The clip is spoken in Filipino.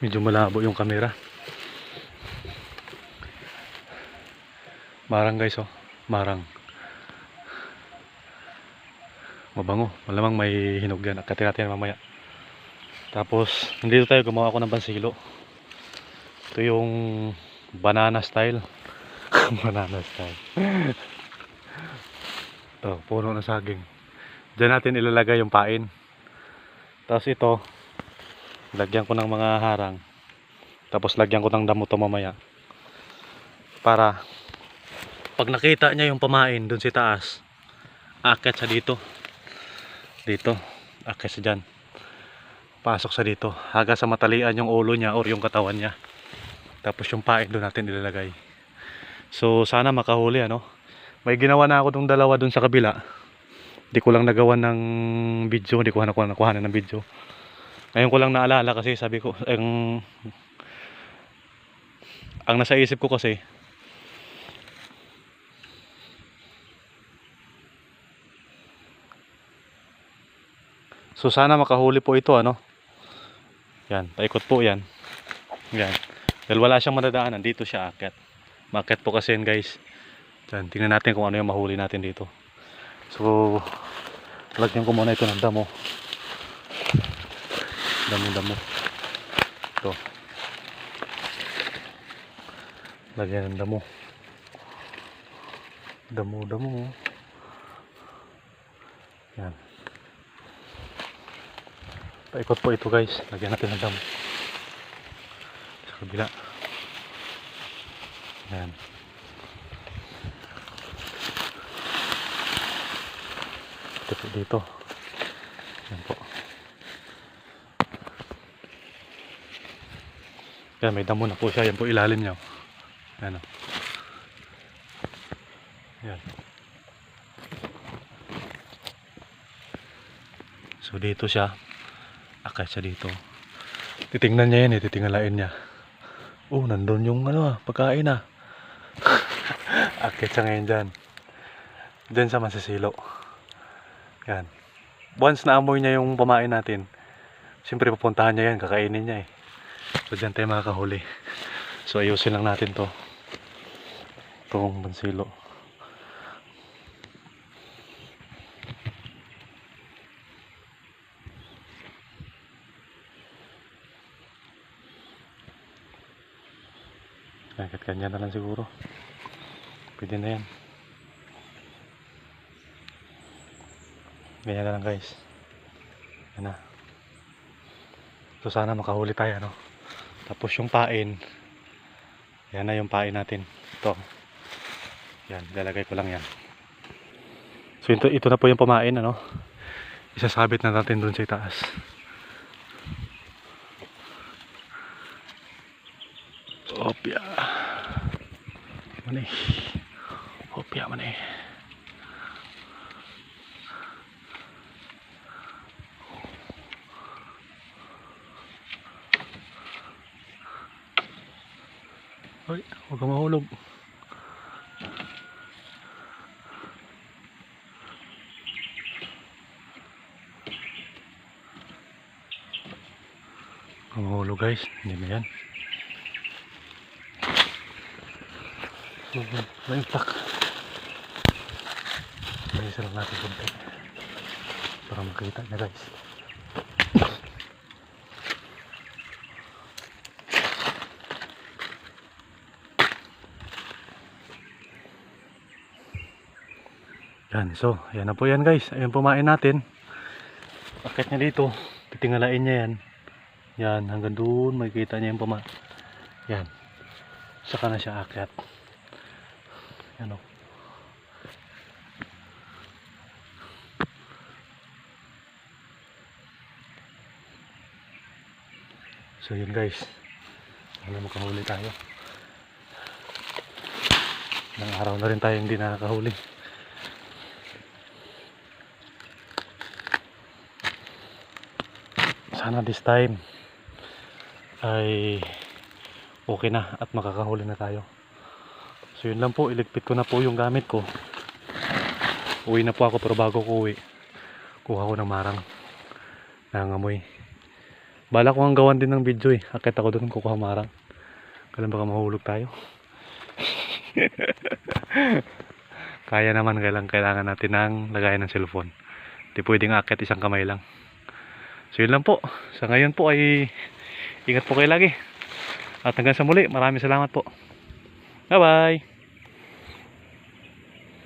Medyo malabo yung camera. Marang guys, oh. Marang. Mabango. Malamang may hinog yan. Akatin natin mamaya. Tapos, nandito tayo gumawa ko ng bansilo. Ito yung banana style. Banana style. Ito, puno ng saging. Diyan natin ilalagay yung pain. Tapos ito, lagyan ko ng mga harang. Tapos lagyan ko ng damo to mamaya. Para pag nakita niya yung pamain dun sa taas, aakyat sa dito. Dito, aakyat sa dyan. Pasok sa dito. Hanggang sa matalian yung ulo niya or yung katawan niya. Tapos yung pain doon natin ilalagay. So sana makahuli ano. May ginawa na ako tong dalawa dun sa kabila. Hindi ko lang nagawa ng video. Hindi ko nakuha ng video. Ngayon ko lang naalala kasi sabi ko, ang nasa isip ko kasi, so sana makahuli po ito ano. Yan, paikot po yan. Yan. Dahil wala siyang madadaanan, dito siya aakyat. Maakyat po kasi yan guys. Yan, tingnan natin kung ano yung mahuli natin dito. So, lagyan ko muna ito ng damo. Damo. Ito. Lagyan ng damo. Damo. Yan. Paikot po ito guys. Lagyan natin ng damo. Sa kabila. Yan. Ito po dito. Yan po. Yan, may damo na po siya. Yan po ilalim niya. Yan o. Yan. So dito siya. Akay siya dito. Titingnan niya yan eh. Titingalain niya. Oh, nandun yung pagkain ah. Akit siya ngayon dyan. Dyan sa masisilo. Yan. Once naamoy niya yung pamain natin, siyempre pupuntahan niya yan, kakainin niya eh. So dyan tayo makakahuli. So ayusin lang natin to. Itong bansilo. Kanya na lang siguro. Pwede na yan. Ganyan na lang guys. Yan na. So sana makahuli tayo no. Tapos yung pain. Yan na yung pain natin. Ito. Yan, lalagay ko lang yan. So ito na po yung pamain ano. Isasabit na natin dun sa itaas. Opya. Maneh. Opya maneh. Hoy, huwag kang mahulog. Huwag kang mahulog guys. Hindi na yan. May itak. May isa lang natin kunti. Para makita niya guys. Yan, so, yan na po yan guys. Ayun pumain natin. Akit niya dito. Titingalain niya yan. Yan, hanggang doon makikita niya yung pumain. Yan. Saka na siya akyat. Yan o. So yun guys. Sana makahuli tayo. Ilang araw na rin tayo hindi nakakahuli. Sana this time ay okay na at makakahuli na tayo. So yun lang po, iligpit ko na po yung gamit ko. Uwi na po ako pero bago ko uwi, kuha ko ng marang nangangamoy. Bala ko ang gawan din ng video eh. Akit ako doon kukuha marang. Kailan baka mahulog tayo. Kaya naman, kailangan natin ng lagayan ng cellphone. Hindi pwedeng akit isang kamay lang. So yun lang po. Sa ngayon po ay ingat po kayo lagi. At hanggang sa muli, maraming salamat po. Bye bye!